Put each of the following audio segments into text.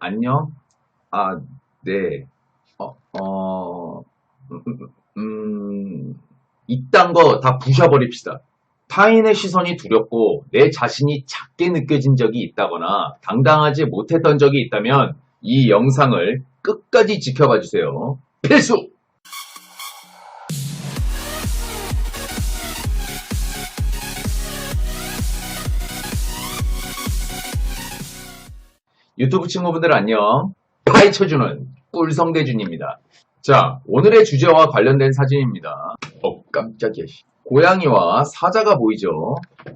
안녕? 아, 네. 어, 어, 음, 이딴 거 다 부셔버립시다. 타인의 시선이 두렵고 내 자신이 작게 느껴진 적이 있다거나 당당하지 못했던 적이 있다면 이 영상을 끝까지 지켜봐 주세요. 필수! 유튜브 친구분들 안녕. 파헤쳐주는 꿀성대준입니다. 자, 오늘의 주제와 관련된 사진입니다. 깜짝이야. 고양이와 사자가 보이죠?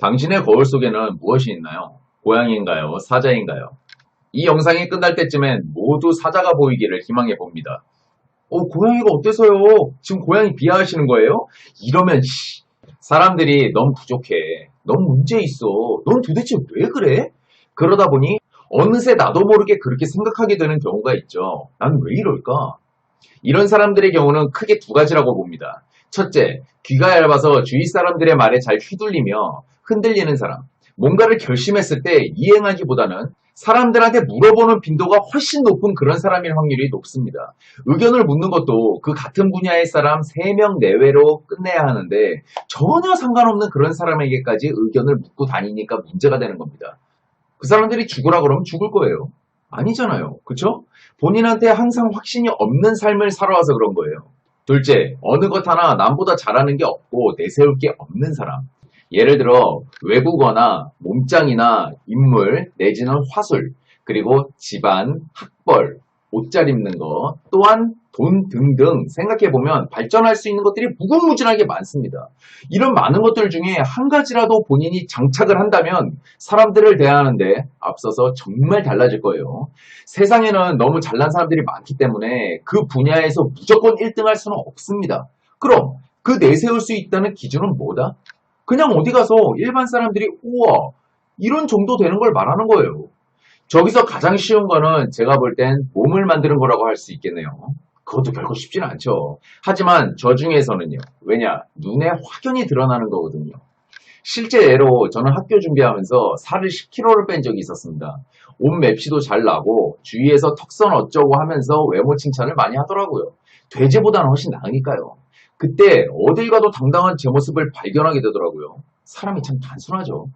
당신의 거울 속에는 무엇이 있나요? 고양이인가요? 사자인가요? 이 영상이 끝날 때쯤엔 모두 사자가 보이기를 희망해 봅니다. 고양이가 어때서요? 지금 고양이 비하하시는 거예요? 이러면 사람들이 넌 부족해. 넌 문제 있어. 넌 도대체 왜 그래? 그러다 보니 어느새 나도 모르게 그렇게 생각하게 되는 경우가 있죠. 난 왜 이럴까? 이런 사람들의 경우는 크게 두 가지라고 봅니다. 첫째, 귀가 얇아서 주위 사람들의 말에 잘 휘둘리며 흔들리는 사람. 뭔가를 결심했을 때 이행하기보다는 사람들한테 물어보는 빈도가 훨씬 높은 그런 사람일 확률이 높습니다. 의견을 묻는 것도 그 같은 분야의 사람 3명 내외로 끝내야 하는데 전혀 상관없는 그런 사람에게까지 의견을 묻고 다니니까 문제가 되는 겁니다. 그 사람들이 죽으라 그러면 죽을 거예요. 아니잖아요. 그쵸? 본인한테 항상 확신이 없는 삶을 살아와서 그런 거예요. 둘째, 어느 것 하나 남보다 잘하는 게 없고 내세울 게 없는 사람. 예를 들어 외국어나 몸짱이나 인물 내지는 화술, 그리고 집안, 학벌, 옷 잘 입는 거, 또한 돈 등등 생각해보면 발전할 수 있는 것들이 무궁무진하게 많습니다. 이런 많은 것들 중에 한 가지라도 본인이 장착을 한다면 사람들을 대하는데 앞서서 정말 달라질 거예요. 세상에는 너무 잘난 사람들이 많기 때문에 그 분야에서 무조건 1등 할 수는 없습니다. 그럼 그 내세울 수 있다는 기준은 뭐다? 그냥 어디 가서 일반 사람들이 우와 이런 정도 되는 걸 말하는 거예요. 저기서 가장 쉬운 거는 제가 볼 땐 몸을 만드는 거라고 할 수 있겠네요. 그것도 결코 쉽진 않죠. 하지만 저 중에서는요. 왜냐? 눈에 확연히 드러나는 거거든요. 실제 예로 저는 학교 준비하면서 살을 10kg를 뺀 적이 있었습니다. 옷 맵시도 잘 나고 주위에서 턱선 어쩌고 하면서 외모 칭찬을 많이 하더라고요. 돼지보다는 훨씬 나으니까요. 그때 어딜 가도 당당한 제 모습을 발견하게 되더라고요. 사람이 참 단순하죠.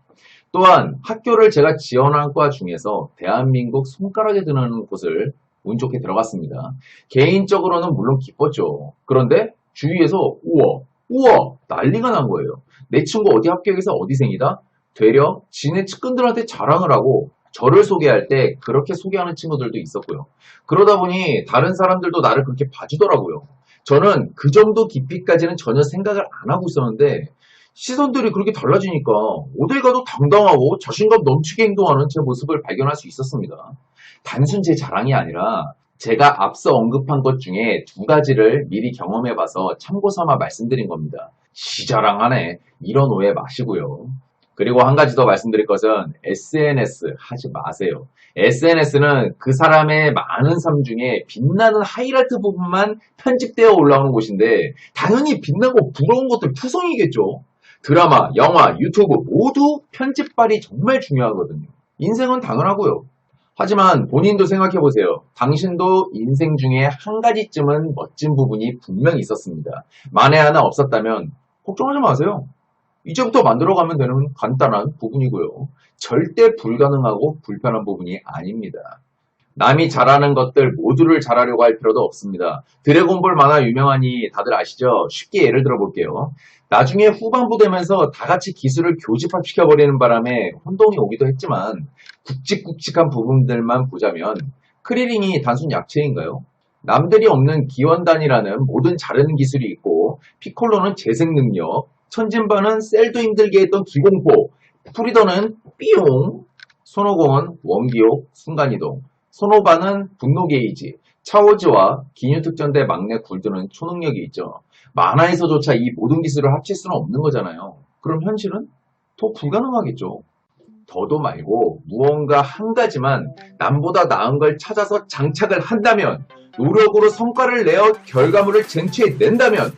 또한 학교를 제가 지원한 과 중에서 대한민국 손가락에 드는 곳을 운 좋게 들어갔습니다. 개인적으로는 물론 기뻤죠. 그런데 주위에서 우와, 우와 난리가 난 거예요. 내 친구 어디 합격해서 어디생이다? 되려 지네 측근들한테 자랑을 하고 저를 소개할 때 그렇게 소개하는 친구들도 있었고요. 그러다 보니 다른 사람들도 나를 그렇게 봐주더라고요. 저는 그 정도 깊이까지는 전혀 생각을 안 하고 있었는데 시선들이 그렇게 달라지니까 어딜 가도 당당하고 자신감 넘치게 행동하는 제 모습을 발견할 수 있었습니다. 단순 제 자랑이 아니라 제가 앞서 언급한 것 중에 두 가지를 미리 경험해봐서 참고 삼아 말씀드린 겁니다. 시자랑하네. 이런 오해 마시고요. 그리고 한 가지 더 말씀드릴 것은 SNS 하지 마세요. SNS는 그 사람의 많은 삶 중에 빛나는 하이라이트 부분만 편집되어 올라오는 곳인데 당연히 빛나고 부러운 것들 투성이겠죠. 드라마, 영화, 유튜브 모두 편집발이 정말 중요하거든요. 인생은 당연하고요. 하지만 본인도 생각해보세요. 당신도 인생 중에 한 가지쯤은 멋진 부분이 분명히 있었습니다. 만에 하나 없었다면 걱정하지 마세요. 이제부터 만들어가면 되는 간단한 부분이고요. 절대 불가능하고 불편한 부분이 아닙니다. 남이 잘하는 것들 모두를 잘하려고 할 필요도 없습니다. 드래곤볼 만화 유명하니 다들 아시죠? 쉽게 예를 들어볼게요. 나중에 후반부 되면서 다 같이 기술을 교집합시켜버리는 바람에 혼동이 오기도 했지만 굵직굵직한 부분들만 보자면 크리링이 단순 약체인가요? 남들이 없는 기원단이라는 모든 자르는 기술이 있고 피콜로는 재생 능력, 천진바는 셀도 힘들게 했던 기공포, 프리더는 삐용, 손오공은 원기옥, 순간이동, 손오바는 분노 게이지, 차오즈와 기뉴 특전대 막내 굴드는 초능력이 있죠. 만화에서조차 이 모든 기술을 합칠 수는 없는 거잖아요. 그럼 현실은 더 불가능하겠죠. 더도 말고 무언가 한 가지만 남보다 나은 걸 찾아서 장착을 한다면 노력으로 성과를 내어 결과물을 쟁취해낸다면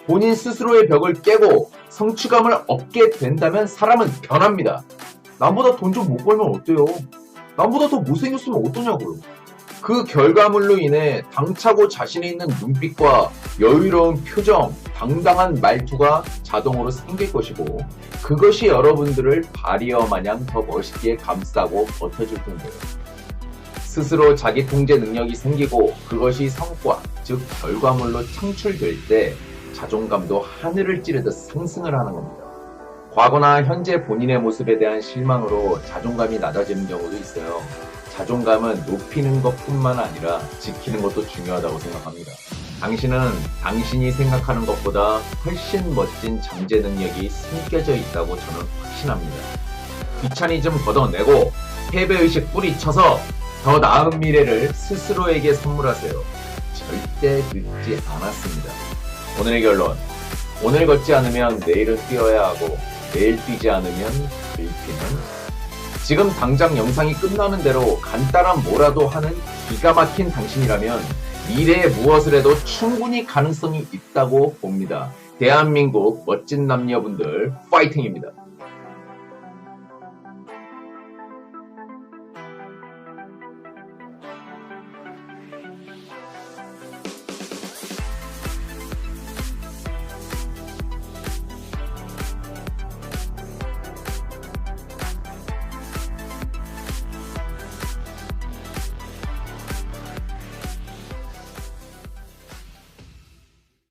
본인 스스로의 벽을 깨고 성취감을 얻게 된다면 사람은 변합니다. 남보다 돈 좀 못 벌면 어때요? 남보다 더 못생겼으면 어떠냐고요. 그 결과물로 인해 당차고 자신이 있는 눈빛과 여유로운 표정, 당당한 말투가 자동으로 생길 것이고 그것이 여러분들을 바리어 마냥 더 멋있게 감싸고 버텨줄 텐데요. 스스로 자기 통제 능력이 생기고 그것이 성과, 즉 결과물로 창출될 때 자존감도 하늘을 찌르듯 상승을 하는 겁니다. 과거나 현재 본인의 모습에 대한 실망으로 자존감이 낮아지는 경우도 있어요. 자존감은 높이는 것뿐만 아니라 지키는 것도 중요하다고 생각합니다. 당신은 당신이 생각하는 것보다 훨씬 멋진 잠재 능력이 숨겨져 있다고 저는 확신합니다. 귀차니즘 걷어내고 패배의식 뿌리쳐서 더 나은 미래를 스스로에게 선물하세요. 절대 늦지 않았습니다. 오늘의 결론. 오늘 걷지 않으면 내일은 뛰어야 하고 내일 뛰지 않으면 들피는. 지금 당장 영상이 끝나는 대로 간단한 뭐라도 하는 기가 막힌 당신이라면 미래에 무엇을 해도 충분히 가능성이 있다고 봅니다. 대한민국 멋진 남녀분들 파이팅입니다.